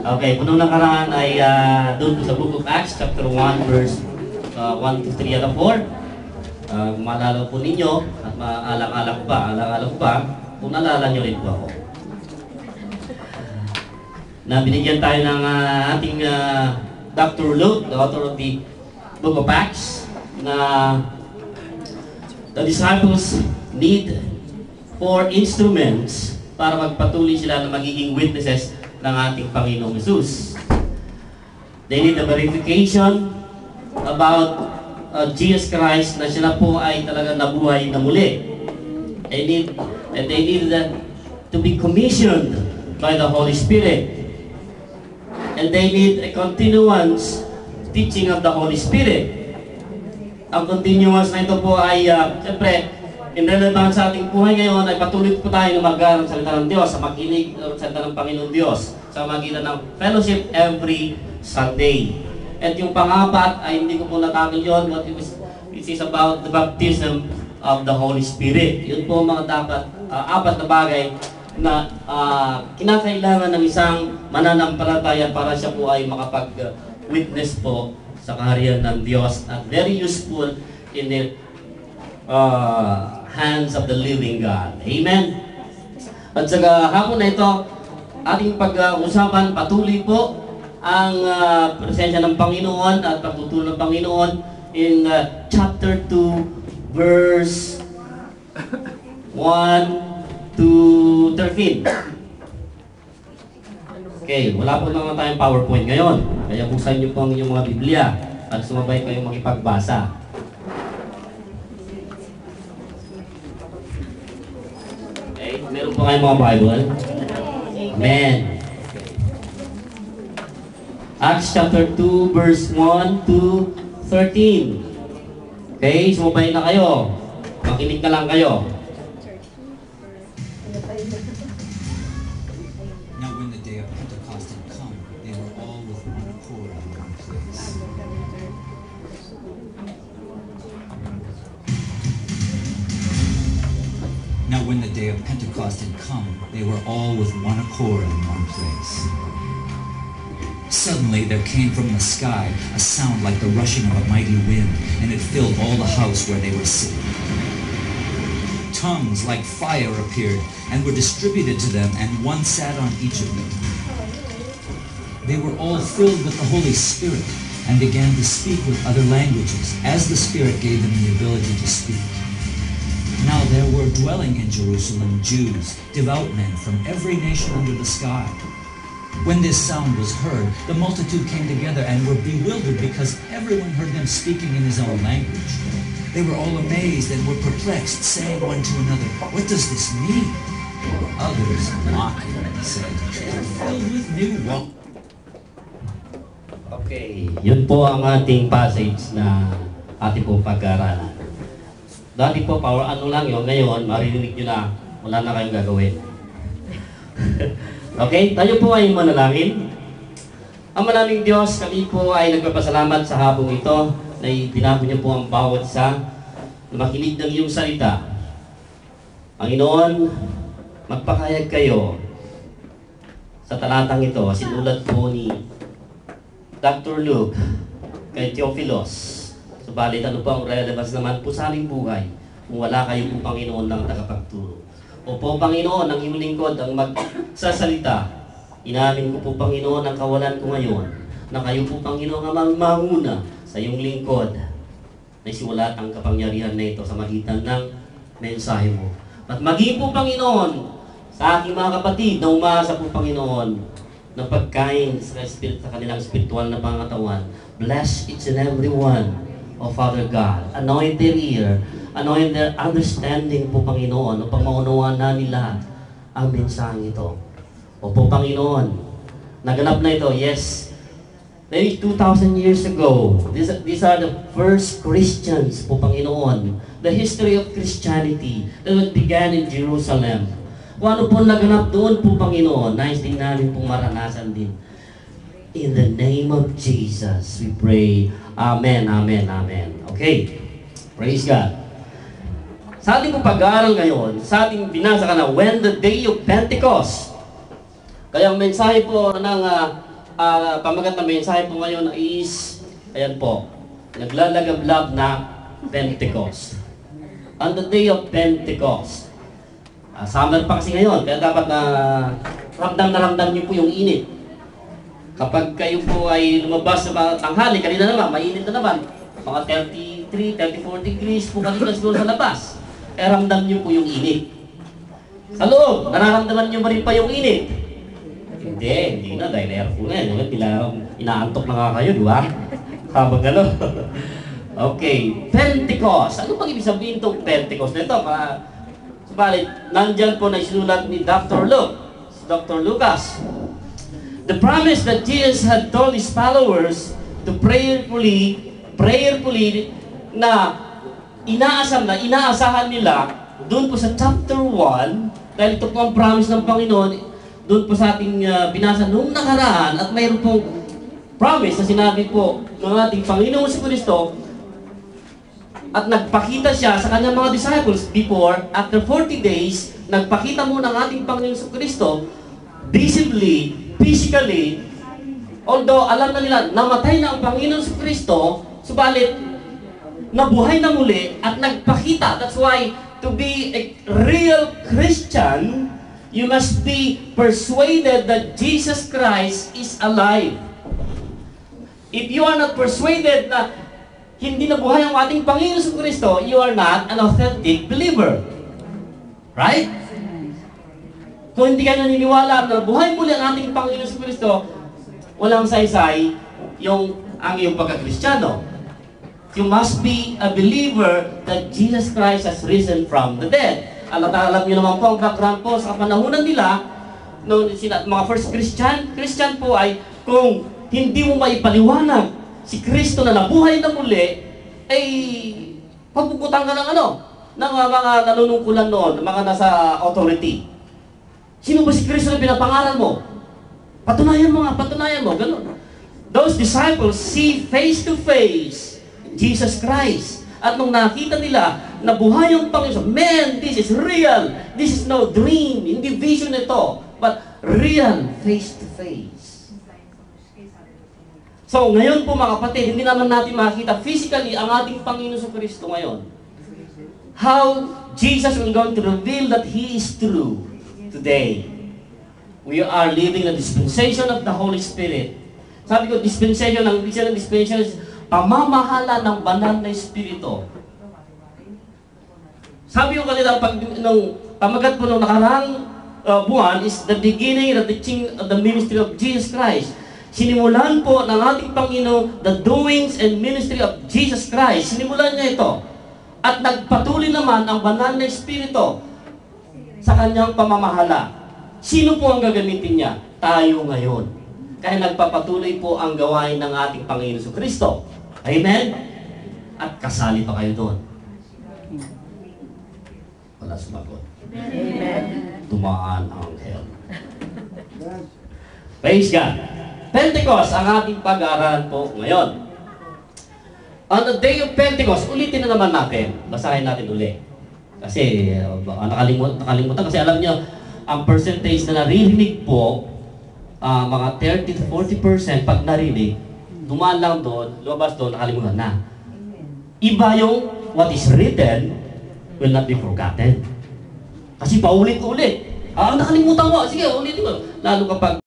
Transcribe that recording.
Okay, punong nakaraan ay doon sa Book of Acts, chapter 1, verse 1 to 3 at 4. Kung maalala po ninyo, at maalang-alang pa, kung naalala nyo rin po ako. Na binigyan tayo ng ating Dr. Luke, the author of the Book of Acts, na the disciples need 4 instruments para magpatuloy sila na magiging witnesses ng ating Panginoong Jesus. They need the verification about Jesus Christ na siya na po ay talaga nabuhay na muli. They need to be commissioned by the Holy Spirit. And they need a continuance teaching of the Holy Spirit. Ang continuous na ito po ay, siyempre, in relevance sa ating buhay ngayon, ay patuloy po tayo na mag-aaral ng salita ng Diyos, sa makinig ng salita ng Panginoon Diyos, sa magitan ng fellowship every Sunday. At yung pang-apat ay hindi ko po natanong yun, but it is about the baptism of the Holy Spirit. Yun po mga dapat, 4 na bagay na kinakailangan ng isang mananampalataya para siya po ay makapag-witness po sa kaharian ng Diyos at very useful in the hands of the living God. Amen? At sa hapon na ito, ating pag-usapan patuloy po ang presensya ng Panginoon at pagtutulong ng Panginoon in chapter 2, verse 1 to 13. Okay, wala po naman tayong PowerPoint ngayon. Kaya buksan niyo po ang inyong mga Biblia at sumabay kayong makipagbasa. Okay, meron po kayong mga Bible? Amen. Acts chapter 2, verse 1 to 13. Okay, sumabay na kayo. Makinig na lang kayo. Now when the day of Pentecost had come, they were all with one accord in one place. Now when the day of Pentecost had come, they were all with one accord in one place. Suddenly there came from the sky a sound like the rushing of a mighty wind, and it filled all the house where they were sitting. Tongues like fire appeared and were distributed to them, and one sat on each of them. They were all filled with the Holy Spirit and began to speak with other languages, as the Spirit gave them the ability to speak. Now there were dwelling in Jerusalem Jews, devout men from every nation under the sky. When this sound was heard, the multitude came together and were bewildered because everyone heard them speaking in his own language. They were all amazed and were perplexed, saying one to another, "What does this mean?" Others, mocking, said, "They're filled with new wine." Okay, yun po ang ating passage na ating po pag-aaralan. Dati po, ano lang yun, ngayon, maririnig nyo na, wala na kayong gagawin. Okay, tayo po ay manalangin. Ang maraming Diyos, kami po ay nagpapasalamat sa hapong ito na itinapon niyo po ang bawat isa na makinig ng iyong salita. Panginoon, magpakayag kayo sa talatang ito. Sinulat po ni Dr. Luke kay Theophilus. Subalit ano po ang relevance naman po sa aming buhay kung wala kayo po Panginoon ng tagapagturo. Opo, Panginoon, ang iyong lingkod ang magsasalita. Inamin ko po, Panginoon, ang kawalan ko ngayon, na kayo po, Panginoon, ang manguna sa iyong lingkod na isiwalat ang kapangyarihan na ito sa magitan ng mensahe mo. At maging po, Panginoon, sa aking mga kapatid na umaasa po, Panginoon, ng pagkain sa kanilang spiritual na pangatawan. Bless each and every one, O Father God. Anoint their ear, anoint their understanding po, Panginoon, upang maunawaan na nila ang mensaheng ito. Opo, Panginoon, naganap na ito, yes. Maybe 2,000 years ago, these are the first Christians po, Panginoon. The history of Christianity that began in Jerusalem. Kung ano po naganap doon po, Panginoon, nais din namin pong maranasan din. In the name of Jesus, we pray. Amen, amen, amen. Okay. Praise God. Sa ating pag-aaral ngayon, sa ating binasa ka na, when the day of Pentecost, Kaya ang mensahe po ng pamagat na mensahe po ngayon is, ayan po, naglalagablab na Pentecost. On the day of Pentecost. Summer pa kasi ngayon, kaya dapat na ramdam niyo po yung init. Kapag kayo po ay lumabas sa mga tanghali, kanina naman, mainit na naman. Mga 33, 34 degrees po kanina siguro sa labas. Kaya ramdam niyo po yung init. Sa loob, nararamdaman niyo ba rin pa yung init? Hindi na, dahil aircon na yan. Inaantok na nga kayo, di ba? Habang gano'n. Okay, Pentecost. Ano pang ibig sabihin itong Pentecost na ito? Subalit, nandyan po na isinulat ni Dr. Luke, si Dr. Lucas. The promise that Jesus had told His followers to prayerfully na inaasahan nila doon po sa chapter 1, dahil ito po ang promise ng Panginoon, doon po sa ating binasa noong nakaraan, at mayroon pong promise na sinabi po ng ating Panginoon si Kristo, at nagpakita siya sa kanyang mga disciples after 40 days, nagpakita muna ng ating Panginoon si Kristo, visibly, physically, although alam na nila, namatay na ang Panginoon si Kristo, subalit, nabuhay na muli at nagpakita. That's why, to be a real Christian, you must be persuaded that Jesus Christ is alive. If you are not persuaded na hindi nabuhay ang ating Panginoon si Kristo, you are not an authentic believer. Right? Kung hindi ka naniniwala na buhay muli ang ating Panginoon si Kristo, walang saysay ang iyong pagka-Kristiyano. You must be a believer that Jesus Christ has risen from the dead. Alam niyo naman po ang background po sa kapanahunan nila, mga first Christian po ay kung hindi mo maipaliwanag si Kristo na nabuhay na muli, ay pagpuputan ka ng ng mga nanunungkulan noon, mga nasa authority. Sino ba si Kristo na pinapangaral mo? Patunayan mo, ganun. Those disciples see face to face Jesus Christ. At nung nakita nila na buhay ang Panginoon, man, this is real. This is no dream, hindi vision ito, but real face to face. So ngayon po mga kapatid, hindi naman natin makita physically ang ating Panginoon sa Kristo ngayon. How Jesus will going to reveal that He is true today. We are living a dispensation of the Holy Spirit. Sabi ko, dispensation, ang ibig sabihin ng dispensation is pamamahala ng banal na Espiritu. Sabi ko kanila, nung pamagat po nung nakarang buwan is the beginning of the ministry of Jesus Christ. Sinimulan po ng ating Panginoon the doings and ministry of Jesus Christ. Sinimulan niya ito. At nagpatuloy naman ang banal na Espiritu sa kanyang pamamahala. Sino po ang gagamitin niya? Tayo ngayon. Kaya nagpapatuloy po ang gawain ng ating Panginoon sa Kristo. Amen? At kasali pa kayo doon. Wala sumagot. Amen. Dumaan ang hell. Praise God. Pentecost ang ating pag-aaralan po ngayon. On the day of Pentecost, ulitin na naman natin. Basahin natin uli. Kasi nakalimutan. Kasi alam nyo, ang percentage na naririnig po, mga 30-40% pag narinig, dumaan lang doon, lumabas doon, nakalimutan na. Iba yung what is written will not be forgotten. Kasi paulit-ulit. Nakalimutan ko. Sige, ulitin ko. Lalo kapag